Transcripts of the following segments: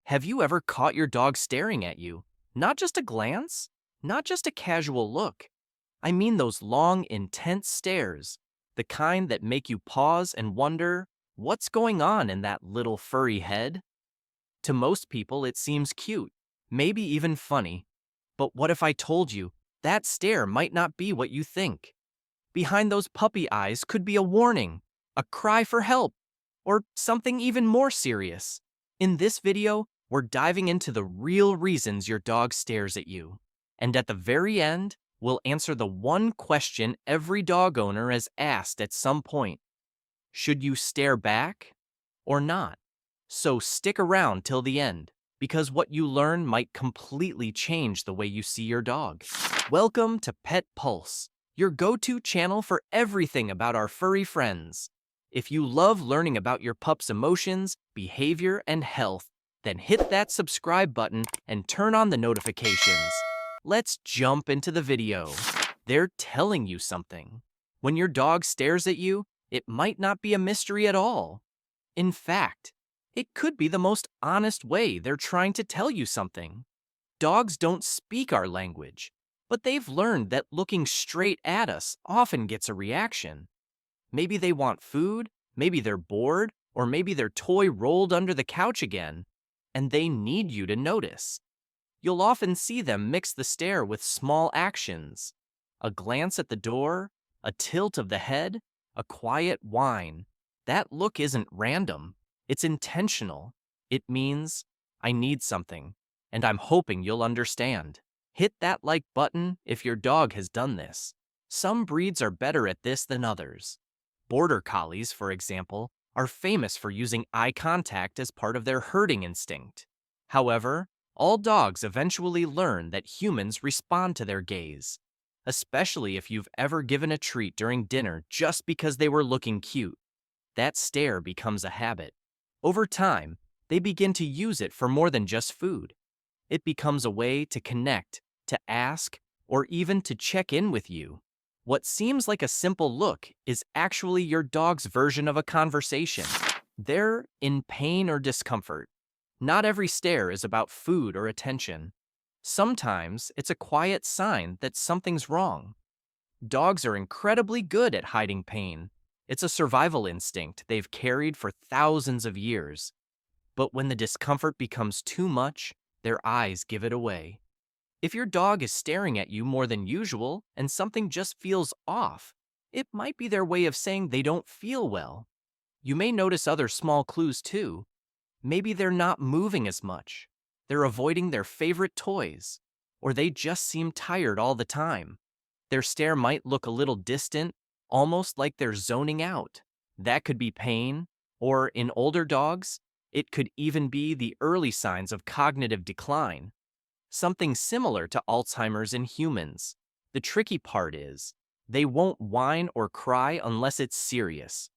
Have you ever caught your dog staring at you? Not just a glance, not just a casual look. I mean those long, intense stares, the kind that make you pause and wonder, what's going on in that little furry head? To most people, it seems cute, maybe even funny. But what if I told you that stare might not be what you think? Behind those puppy eyes could be a warning, a cry for help, or something even more serious. In this video, we're diving into the real reasons your dog stares at you. And at the very end, we'll answer the one question every dog owner has asked at some point. Should you stare back or not? So stick around till the end, because what you learn might completely change the way you see your dog. Welcome to Pet Pulse, your go-to channel for everything about our furry friends. If you love learning about your pup's emotions, behavior, and health, then hit that subscribe button and turn on the notifications. Let's jump into the video. They're telling you something. When your dog stares at you, it might not be a mystery at all. In fact, it could be the most honest way they're trying to tell you something. Dogs don't speak our language, but they've learned that looking straight at us often gets a reaction. Maybe they want food, maybe they're bored, or maybe their toy rolled under the couch again, and they need you to notice. You'll often see them mix the stare with small actions. A glance at the door, a tilt of the head, a quiet whine. That look isn't random. It's intentional. It means, I need something, and I'm hoping you'll understand. Hit that like button if your dog has done this. Some breeds are better at this than others. Border Collies, for example, are famous for using eye contact as part of their herding instinct. However, all dogs eventually learn that humans respond to their gaze, especially if you've ever given a treat during dinner just because they were looking cute. That stare becomes a habit. Over time, they begin to use it for more than just food. It becomes a way to connect, to ask, or even to check in with you. What seems like a simple look is actually your dog's version of a conversation. They're in pain or discomfort. Not every stare is about food or attention. Sometimes it's a quiet sign that something's wrong. Dogs are incredibly good at hiding pain. It's a survival instinct they've carried for thousands of years. But when the discomfort becomes too much, their eyes give it away. If your dog is staring at you more than usual and something just feels off, it might be their way of saying they don't feel well. You may notice other small clues too. Maybe they're not moving as much. They're avoiding their favorite toys. Or they just seem tired all the time. Their stare might look a little distant, almost like they're zoning out. That could be pain, or in older dogs, it could even be the early signs of cognitive decline. Something similar to Alzheimer's in humans. The tricky part is, they won't whine or cry unless it's serious.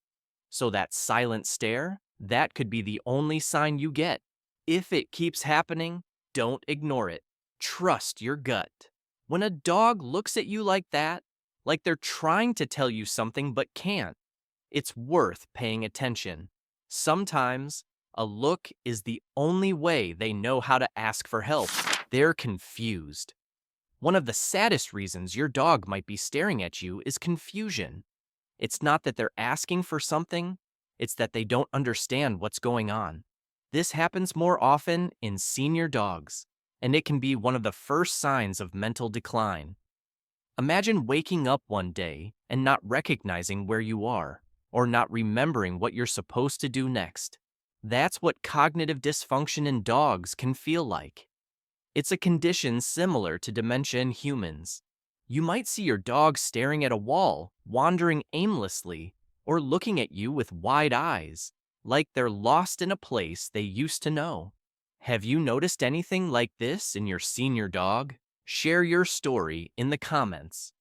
So that silent stare, that could be the only sign you get. If it keeps happening, don't ignore it. Trust your gut. When a dog looks at you like that, like they're trying to tell you something but can't, it's worth paying attention. Sometimes, a look is the only way they know how to ask for help. They're confused. One of the saddest reasons your dog might be staring at you is confusion. It's not that they're asking for something, it's that they don't understand what's going on. This happens more often in senior dogs, and it can be one of the first signs of mental decline. Imagine waking up one day and not recognizing where you are, or not remembering what you're supposed to do next. That's what cognitive dysfunction in dogs can feel like. It's a condition similar to dementia in humans. You might see your dog staring at a wall, wandering aimlessly, or looking at you with wide eyes, like they're lost in a place they used to know. Have you noticed anything like this in your senior dog? Share your story in the comments.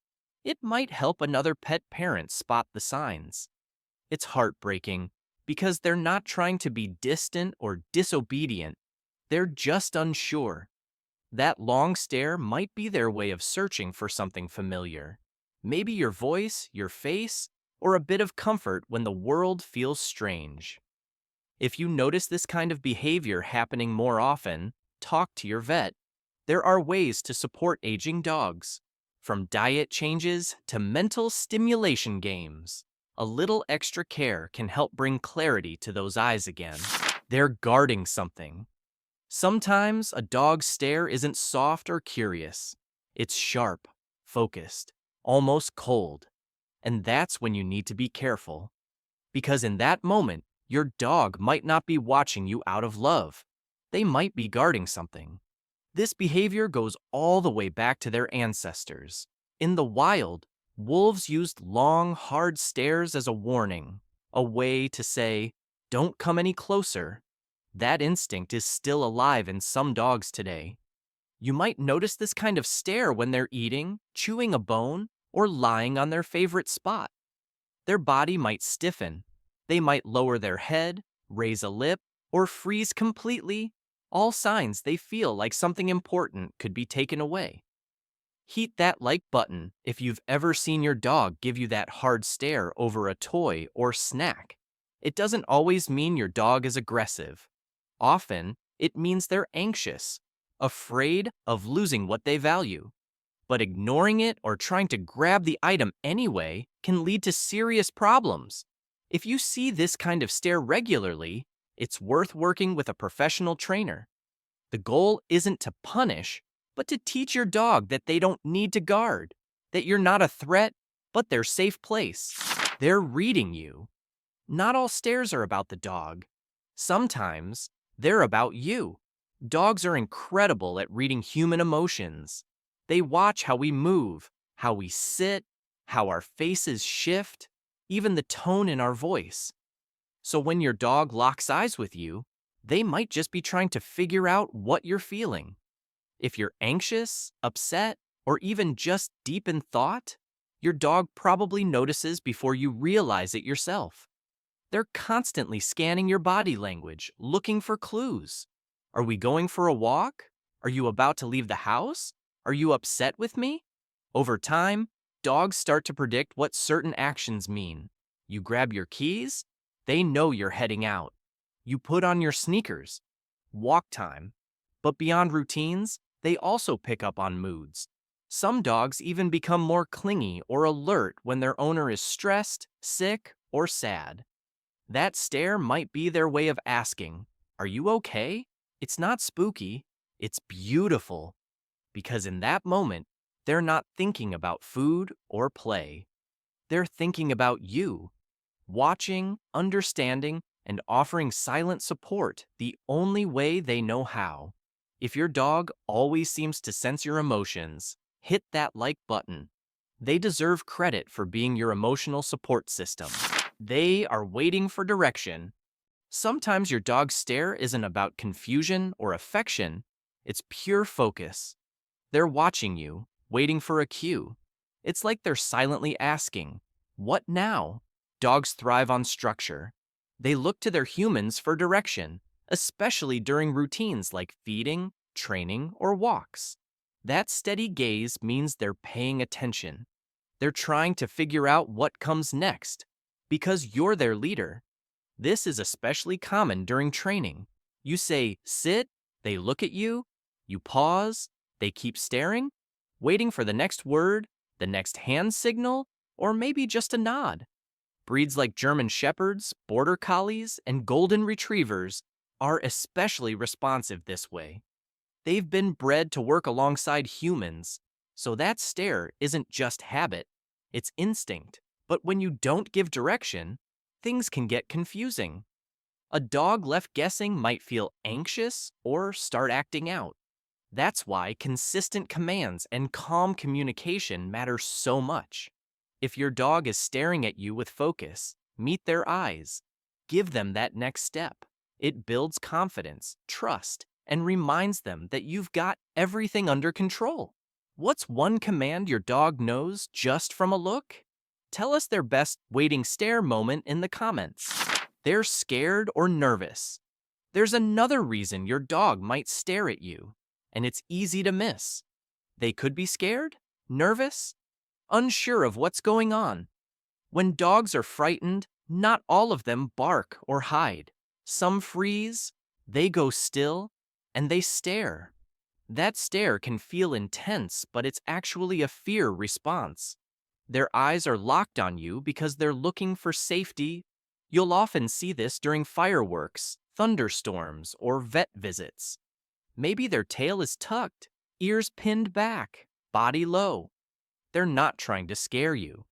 It might help another pet parent spot the signs. It's heartbreaking because they're not trying to be distant or disobedient. They're just unsure. That long stare might be their way of searching for something familiar. Maybe your voice, your face, or a bit of comfort when the world feels strange. If you notice this kind of behavior happening more often, talk to your vet. There are ways to support aging dogs, from diet changes to mental stimulation games. A little extra care can help bring clarity to those eyes again. They're guarding something. Sometimes a dog's stare isn't soft or curious. It's sharp, focused, almost cold. And that's when you need to be careful. Because in that moment, your dog might not be watching you out of love. They might be guarding something. This behavior goes all the way back to their ancestors. In the wild, wolves used long, hard stares as a warning, a way to say, "Don't come any closer." That instinct is still alive in some dogs today. You might notice this kind of stare when they're eating, chewing a bone, or lying on their favorite spot. Their body might stiffen. They might lower their head, raise a lip, or freeze completely, all signs they feel like something important could be taken away. Hit that like button if you've ever seen your dog give you that hard stare over a toy or snack. It doesn't always mean your dog is aggressive. Often, it means they're anxious, afraid of losing what they value. But ignoring it or trying to grab the item anyway can lead to serious problems. If you see this kind of stare regularly, it's worth working with a professional trainer. The goal isn't to punish, but to teach your dog that they don't need to guard, that you're not a threat, but their safe place. They're reading you. Not all stares are about the dog. Sometimes they're about you. Dogs are incredible at reading human emotions. They watch how we move, how we sit, how our faces shift, even the tone in our voice. So when your dog locks eyes with you, they might just be trying to figure out what you're feeling. If you're anxious, upset, or even just deep in thought, your dog probably notices before you realize it yourself. They're constantly scanning your body language, looking for clues. Are we going for a walk? Are you about to leave the house? Are you upset with me? Over time, dogs start to predict what certain actions mean. You grab your keys, they know you're heading out. You put on your sneakers, walk time. But beyond routines, they also pick up on moods. Some dogs even become more clingy or alert when their owner is stressed, sick, or sad. That stare might be their way of asking, "Are you okay?" It's not spooky, it's beautiful. Because in that moment, they're not thinking about food or play. They're thinking about you, watching, understanding, and offering silent support the only way they know how. If your dog always seems to sense your emotions, hit that like button. They deserve credit for being your emotional support system. They are waiting for direction. Sometimes your dog's stare isn't about confusion or affection, it's pure focus. They're watching you, waiting for a cue. It's like they're silently asking, "What now?" Dogs thrive on structure. They look to their humans for direction, especially during routines like feeding, training, or walks. That steady gaze means they're paying attention. They're trying to figure out what comes next, because you're their leader. This is especially common during training. You say, "Sit," they look at you, you pause, they keep staring, waiting for the next word, the next hand signal, or maybe just a nod. Breeds like German Shepherds, Border Collies, and Golden Retrievers are especially responsive this way. They've been bred to work alongside humans, so that stare isn't just habit, it's instinct. But when you don't give direction, things can get confusing. A dog left guessing might feel anxious or start acting out. That's why consistent commands and calm communication matter so much. If your dog is staring at you with focus, meet their eyes. Give them that next step. It builds confidence, trust, and reminds them that you've got everything under control. What's one command your dog knows just from a look? Tell us their best waiting stare moment in the comments. They're scared or nervous. There's another reason your dog might stare at you, and it's easy to miss. They could be scared, nervous, unsure of what's going on. When dogs are frightened, not all of them bark or hide. Some freeze, they go still, and they stare. That stare can feel intense, but it's actually a fear response. Their eyes are locked on you because they're looking for safety. You'll often see this during fireworks, thunderstorms, or vet visits. Maybe their tail is tucked, ears pinned back, body low. They're not trying to scare you.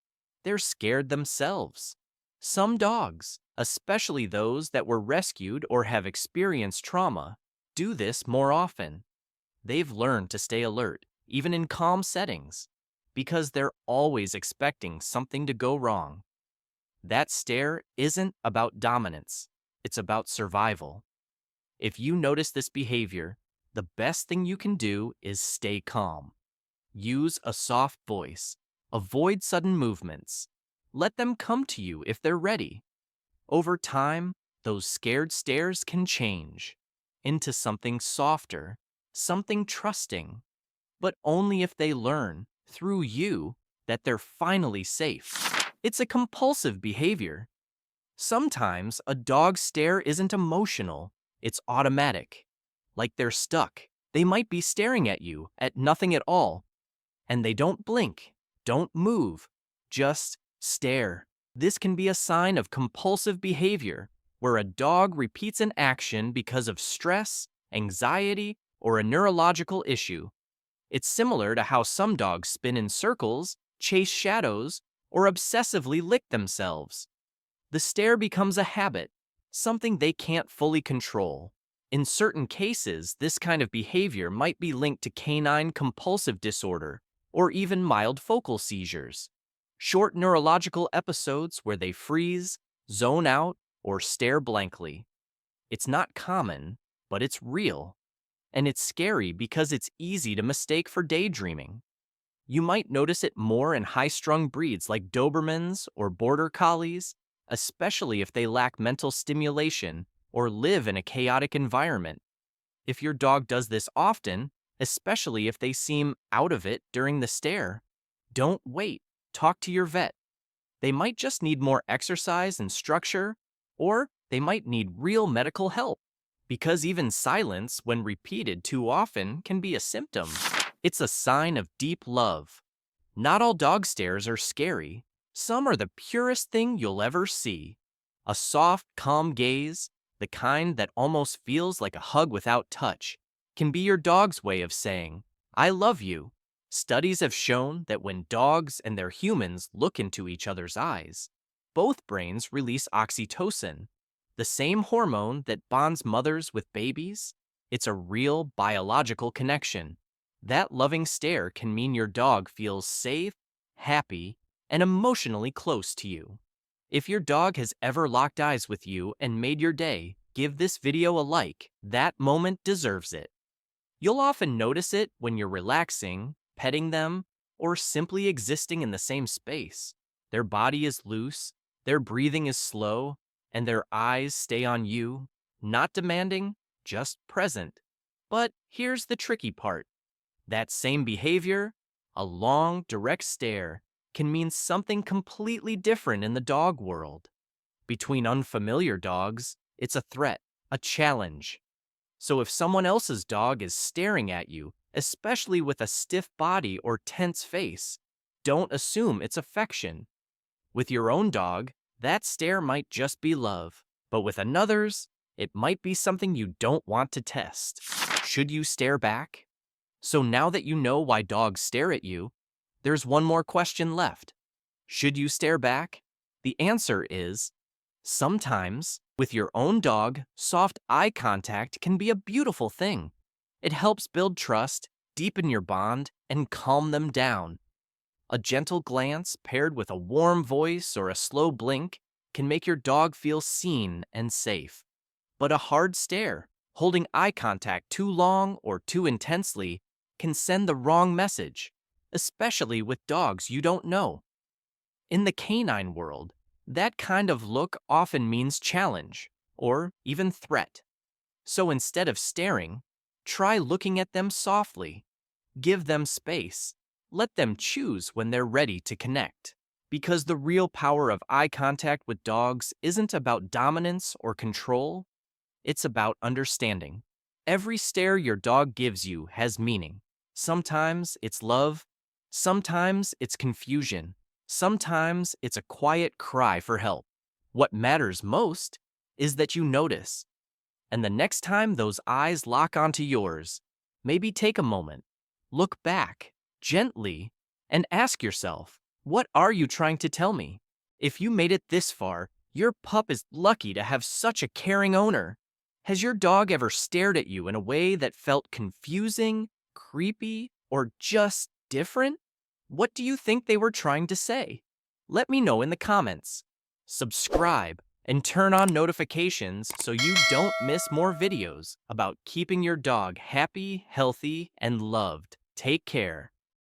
They're scared themselves. Some dogs, especially those that were rescued or have experienced trauma, do this more often. They've learned to stay alert, even in calm settings, because they're always expecting something to go wrong. That stare isn't about dominance, it's about survival. If you notice this behavior, the best thing you can do is stay calm. Use a soft voice. Avoid sudden movements. Let them come to you if they're ready. Over time, those scared stares can change into something softer, something trusting, but only if they learn, through you, that they're finally safe. It's a compulsive behavior. Sometimes a dog's stare isn't emotional, it's automatic. Like they're stuck. They might be staring at you, at nothing at all, and they don't blink, don't move, just stare. This can be a sign of compulsive behavior, where a dog repeats an action because of stress, anxiety, or a neurological issue. It's similar to how some dogs spin in circles, chase shadows, or obsessively lick themselves. The stare becomes a habit, something they can't fully control. In certain cases, this kind of behavior might be linked to canine compulsive disorder, or even mild focal seizures. Short neurological episodes where they freeze, zone out, or stare blankly. It's not common, but it's real. And it's scary because it's easy to mistake for daydreaming. You might notice it more in high-strung breeds like Dobermans or Border Collies, especially if they lack mental stimulation or live in a chaotic environment. If your dog does this often, especially if they seem out of it during the stare, don't wait. Talk to your vet. They might just need more exercise and structure, or they might need real medical help. Because even silence, when repeated too often, can be a symptom. It's a sign of deep love. Not all dog stares are scary. Some are the purest thing you'll ever see. A soft, calm gaze, the kind that almost feels like a hug without touch, can be your dog's way of saying, "I love you." Studies have shown that when dogs and their humans look into each other's eyes, both brains release oxytocin, the same hormone that bonds mothers with babies. It's a real biological connection. That loving stare can mean your dog feels safe, happy, and emotionally close to you. If your dog has ever locked eyes with you and made your day, give this video a like. That moment deserves it. You'll often notice it when you're relaxing, petting them, or simply existing in the same space. Their body is loose, their breathing is slow, and their eyes stay on you, not demanding, just present. But here's the tricky part. That same behavior, a long, direct stare, can mean something completely different in the dog world. Between unfamiliar dogs, it's a threat, a challenge. So if someone else's dog is staring at you, especially with a stiff body or tense face, don't assume it's affection. With your own dog, that stare might just be love. But with another's, it might be something you don't want to test. Should you stare back? So now that you know why dogs stare at you, there's one more question left. Should you stare back? The answer is, sometimes, with your own dog, soft eye contact can be a beautiful thing. It helps build trust, deepen your bond, and calm them down. A gentle glance paired with a warm voice or a slow blink can make your dog feel seen and safe. But a hard stare, holding eye contact too long or too intensely, can send the wrong message, especially with dogs you don't know. In the canine world, that kind of look often means challenge, or even threat. So instead of staring, try looking at them softly. Give them space. Let them choose when they're ready to connect. Because the real power of eye contact with dogs isn't about dominance or control, It's about understanding. Every stare your dog gives you has meaning. Sometimes it's love, sometimes it's confusion, sometimes it's a quiet cry for help. What matters most is that you notice. And the next time those eyes lock onto yours, maybe take a moment, look back gently, and ask yourself, what are you trying to tell me? If you made it this far, your pup is lucky to have such a caring owner. Has your dog ever stared at you in a way that felt confusing, creepy, or just different? What do you think they were trying to say? Let me know in the comments. Subscribe and turn on notifications so you don't miss more videos about keeping your dog happy, healthy, and loved. Take care.